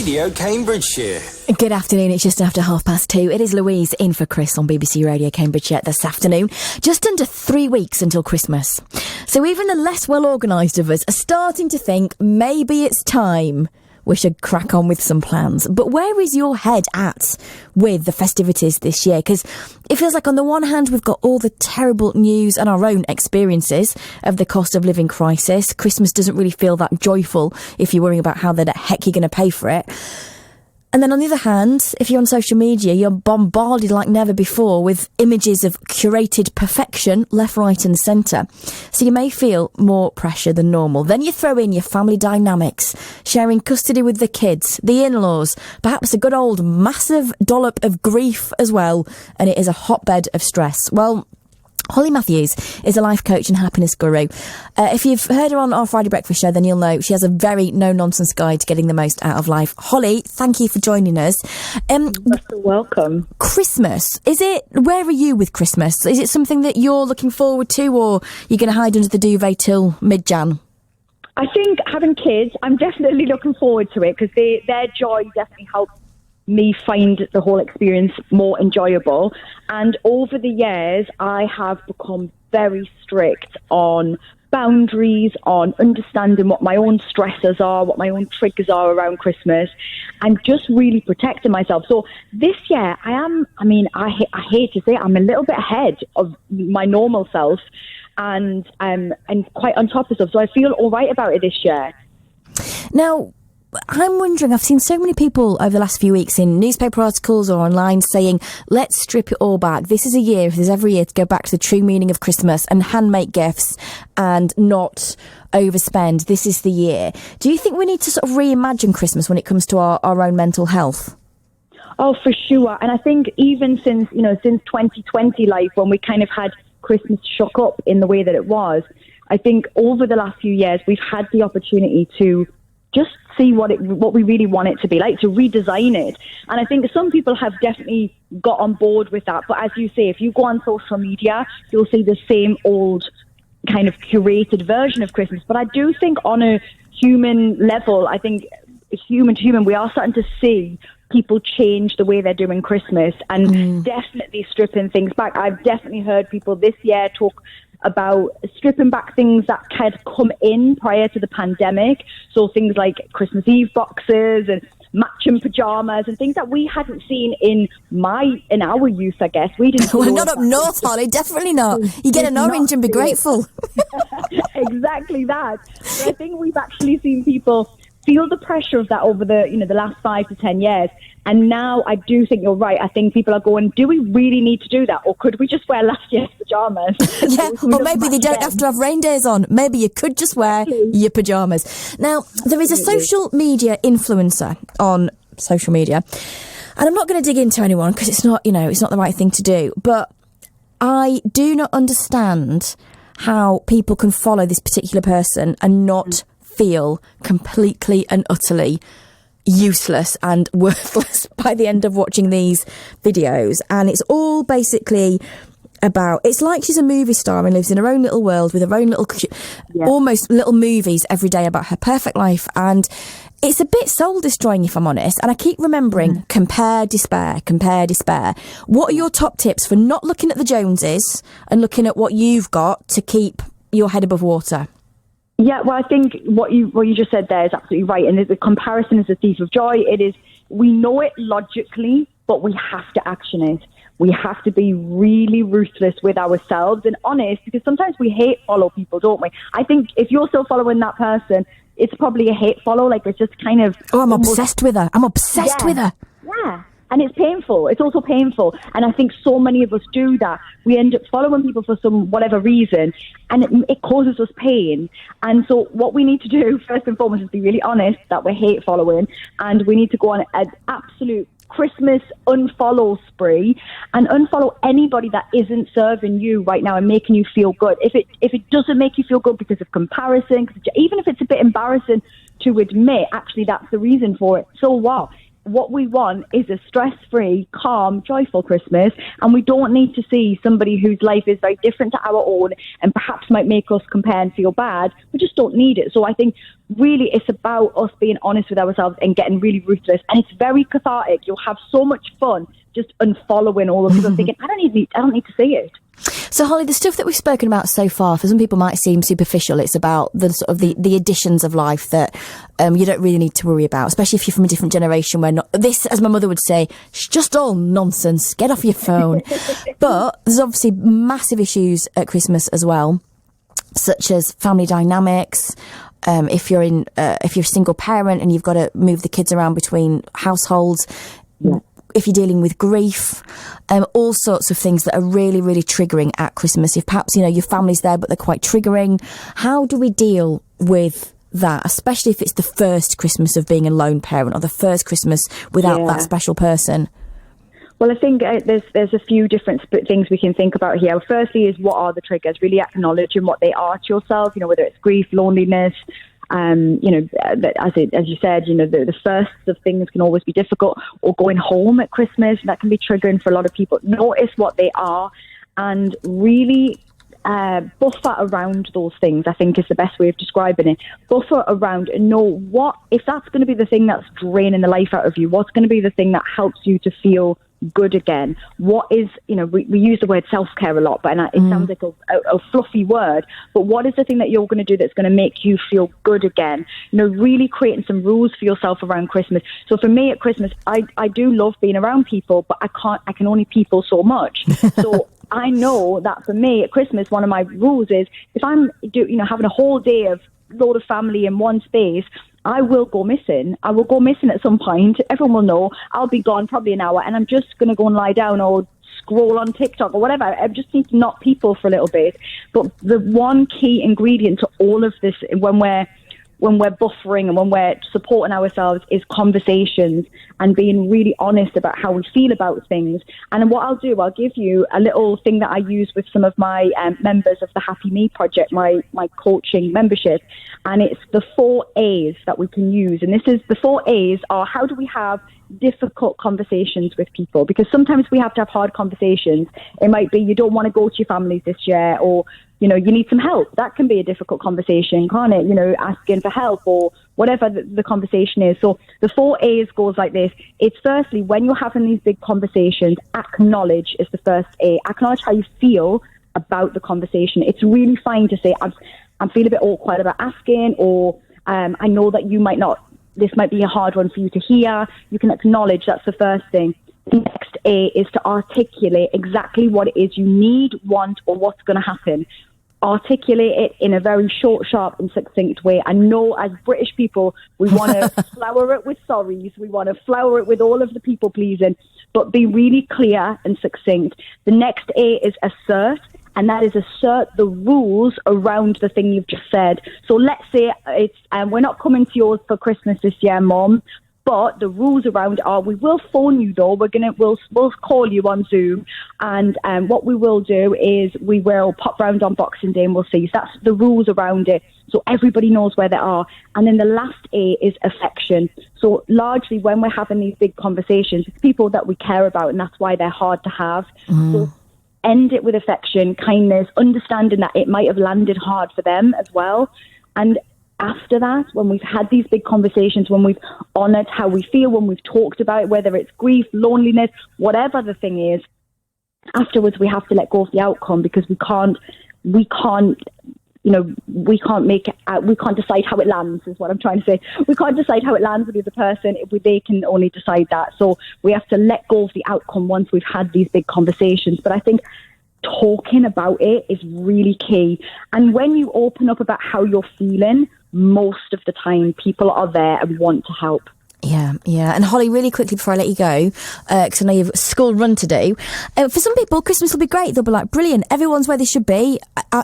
Radio Cambridgeshire. Good afternoon, it's just after 2:30. It is Louise in for Chris on BBC Radio Cambridgeshire this afternoon. Just under 3 weeks until Christmas. So even the less well-organised of us are starting to think maybe it's time we should crack on with some plans. But where is your head at with the festivities this year? Because it feels like on the one hand we've got all the terrible news and our own experiences of the cost of living crisis. Christmas doesn't really feel that joyful if you're worrying about how the heck you're going to pay for it. And then on the other hand, if you're on social media, you're bombarded like never before with images of curated perfection, left, right and centre. So you may feel more pressure than normal. Then you throw in your family dynamics, sharing custody with the kids, the in-laws, perhaps a good old massive dollop of grief as well. And it is a hotbed of stress. Well, Holly Matthews is a life coach and happiness guru. If you've heard her on our Friday Breakfast show, then you'll know she has a very no-nonsense guide to getting the most out of life. Holly, thank you for joining us. You're welcome. Christmas, where are you with Christmas? Is it something that you're looking forward to, or you're going to hide under the duvet till mid-Jan? I think having kids, I'm definitely looking forward to it because their joy definitely helps me find the whole experience more enjoyable. And over the years, I have become very strict on boundaries, on understanding what my own stressors are, what my own triggers are around Christmas, and just really protecting myself. So this year, I hate to say it, I'm a little bit ahead of my normal self and quite on top of stuff. So I feel all right about it this year. Now, I'm wondering, I've seen so many people over the last few weeks in newspaper articles or online saying, let's strip it all back. This is a year, if there's every year, to go back to the true meaning of Christmas and handmade gifts and not overspend. This is the year. Do you think we need to sort of reimagine Christmas when it comes to our own mental health? Oh, for sure. And I think even since 2020 life, when we kind of had Christmas shook up in the way that it was, I think over the last few years, we've had the opportunity to just see what we really want it to be like, to redesign it. And I think some people have definitely got on board with that. But as you say, if you go on social media, you'll see the same old kind of curated version of Christmas. But I do think on a human level, I think human to human, we are starting to see people change the way they're doing Christmas and definitely stripping things back. I've definitely heard people this year talk about stripping back things that had come in prior to the pandemic. So things like Christmas Eve boxes and matching pajamas and things that we hadn't seen in our youth, I guess. We didn't. Well, not up north, Holly, definitely not. You get an orange and be grateful. Exactly that. But I think we've actually seen people feel the pressure of that over the last 5 to 10 years. And now I do think you're right. I think people are going, do we really need to do that? Or could we just wear last year's pajamas? Yeah, or maybe they don't have to have rain days on. Maybe you could just wear your pajamas. Now, there is a social media influencer on social media. And I'm not going to dig into anyone because it's not the right thing to do. But I do not understand how people can follow this particular person and not feel completely and utterly useless and worthless by the end of watching these videos. And it's all basically about, it's like she's a movie star and lives in her own little world with her own little, almost little movies every day about her perfect life. And it's a bit soul destroying, if I'm honest. And I keep remembering, compare, despair. What are your top tips for not looking at the Joneses and looking at what you've got to keep your head above water? Yeah, well, I think what you just said there is absolutely right. And the comparison is the thief of joy. It is, we know it logically, but we have to action it. We have to be really ruthless with ourselves and honest, because sometimes we hate follow people, don't we? I think if you're still following that person, it's probably a hate follow. Like, it's just kind of... Oh, I'm obsessed with her. I'm obsessed with her. Yeah. And it's painful. It's also painful. And I think so many of us do that. We end up following people for some whatever reason, and it causes us pain. And so what we need to do, first and foremost, is be really honest that we hate following, and we need to go on an absolute Christmas unfollow spree and unfollow anybody that isn't serving you right now and making you feel good. If it doesn't make you feel good because of comparison, even if it's a bit embarrassing to admit, actually, that's the reason for it, so what? what we want is a stress-free, calm, joyful Christmas, and we don't need to see somebody whose life is very different to our own and perhaps might make us compare and feel bad. We just don't need it. So I think really it's about us being honest with ourselves and getting really ruthless, and it's very cathartic. You'll have so much fun just unfollowing all of people thinking, I don't need to see it. So, Holly, the stuff that we've spoken about so far, for some people might seem superficial. It's about the sort of the additions of life that you don't really need to worry about, especially if you're from a different generation where this, as my mother would say, it's just all nonsense. Get off your phone. But there's obviously massive issues at Christmas as well, such as family dynamics. If you're a single parent and you've got to move the kids around between households. Yeah. If you're dealing with grief, all sorts of things that are really, really triggering at Christmas. If perhaps, your family's there, but they're quite triggering. How do we deal with that, especially if it's the first Christmas of being a lone parent or the first Christmas without that special person? Well, I think there's a few different things we can think about here. Firstly is, what are the triggers? Really acknowledging what they are to yourself, whether it's grief, loneliness, as you said, the first of things can always be difficult, or going home at Christmas, that can be triggering for a lot of people. Notice what they are and really buffer around those things, I think is the best way of describing it. Buffer around and know what, if that's going to be the thing that's draining the life out of you, what's going to be the thing that helps you to feel good again. What is, we use the word self-care a lot, but it sounds like a fluffy word, but what is the thing that you're going to do that's going to make you feel good again? Really creating some rules for yourself around Christmas. So for me at Christmas, I do love being around people, but I can only people so much. So I know that for me at Christmas, one of my rules is, if I'm having a whole day of load of family in one space, I will go missing. I will go missing at some point. Everyone will know. I'll be gone probably an hour, and I'm just going to go and lie down or scroll on TikTok or whatever. I just need to not people for a little bit. But the one key ingredient to all of this, when we're buffering and when we're supporting ourselves, is conversations and being really honest about how we feel about things. And what I'll give you a little thing that I use with some of my members of the Happy Me Project, my coaching membership. And it's the 4A's that we can use. And the 4A's are, how do we have difficult conversations with people? Because sometimes we have to have hard conversations. It might be, you don't want to go to your families this year, or you need some help. That can be a difficult conversation, can't it? Asking for help or whatever the conversation is. So the 4A's goes like this. It's firstly, when you're having these big conversations, acknowledge is the first A. Acknowledge how you feel about the conversation. It's really fine to say, I'm feeling a bit awkward about asking, or I know that this might be a hard one for you to hear. You can acknowledge. That's the first thing. The next A is to articulate exactly what it is you need, want, or what's going to happen. Articulate it in a very short, sharp and succinct way. I know as British people, we want to flower it with sorries. We want to flower it with all of the people pleasing, but be really clear and succinct. The next A is assert, and that is assert the rules around the thing you've just said. So let's say it's, we're not coming to yours for Christmas this year, Mum, but the rules around it are, we will phone you though. We'll call you on Zoom, and what we will do is we will pop round on Boxing Day and we'll see. So that's the rules around it, so everybody knows where they are. And then the last A is affection. So largely when we're having these big conversations, it's people that we care about, and that's why they're hard to have. So end it with affection, kindness, understanding that it might have landed hard for them as well. And after that, when we've had these big conversations, when we've honoured how we feel, when we've talked about it, whether it's grief, loneliness, whatever the thing is, afterwards we have to let go of the outcome, because we can't decide how it lands, is what I'm trying to say. We can't decide how it lands with the other person. They can only decide that. So we have to let go of the outcome once we've had these big conversations. But I think talking about it is really key. And when you open up about how you're feeling, most of the time people are there and want to help. Yeah. And Holly, really quickly before I let you go, because I know you've a school run to do. For some people, Christmas will be great. They'll be like, brilliant, everyone's where they should be.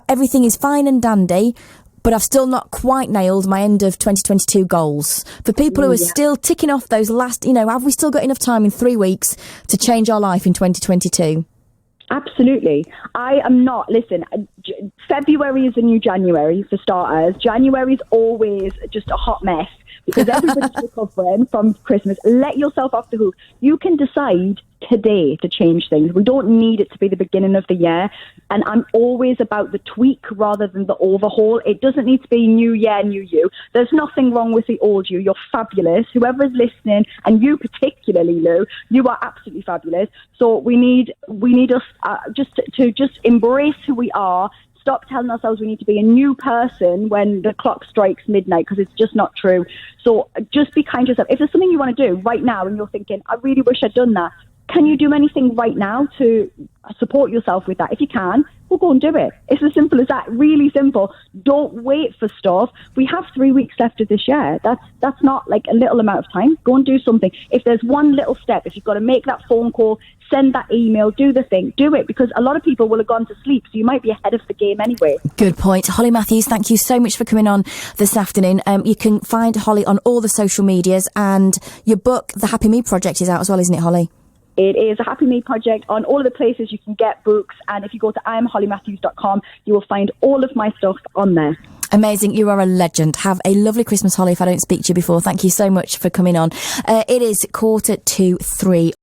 Everything is fine and dandy, but I've still not quite nailed my end of 2022 goals. For people who are still ticking off those last, have we still got enough time in 3 weeks to change our life in 2022? Absolutely. I am not. Listen, February is the new January for starters. January is always just a hot mess. because everybody's recovering from Christmas. Let yourself off the hook. You can decide today to change things. We don't need it to be the beginning of the year. And I'm always about the tweak rather than the overhaul. It doesn't need to be new year, new you. There's nothing wrong with the old you. You're fabulous. Whoever is listening, and you particularly, Lou, you are absolutely fabulous. So we need us just embrace who we are. Stop telling ourselves we need to be a new person when the clock strikes midnight, because it's just not true. So just be kind to yourself. If there's something you want to do right now and you're thinking, I really wish I'd done that, can you do anything right now to support yourself with that? If you can, we'll go and do it. It's as simple as that. Really simple. Don't wait for stuff. We have 3 weeks left of this year. That's not like a little amount of time. Go and do something. If there's one little step, if you've got to make that phone call, send that email, do the thing, do it, because a lot of people will have gone to sleep, so you might be ahead of the game anyway. Good point. Holly Matthews, thank you so much for coming on this afternoon. You can find Holly on all the social medias, and your book, The Happy Me Project, is out as well, isn't it, Holly? It is a Happy Me Project on all of the places you can get books, and if you go to IamHollyMatthews.com, you will find all of my stuff on there. Amazing. You are a legend. Have a lovely Christmas, Holly, if I don't speak to you before. Thank you so much for coming on. It is 2:45.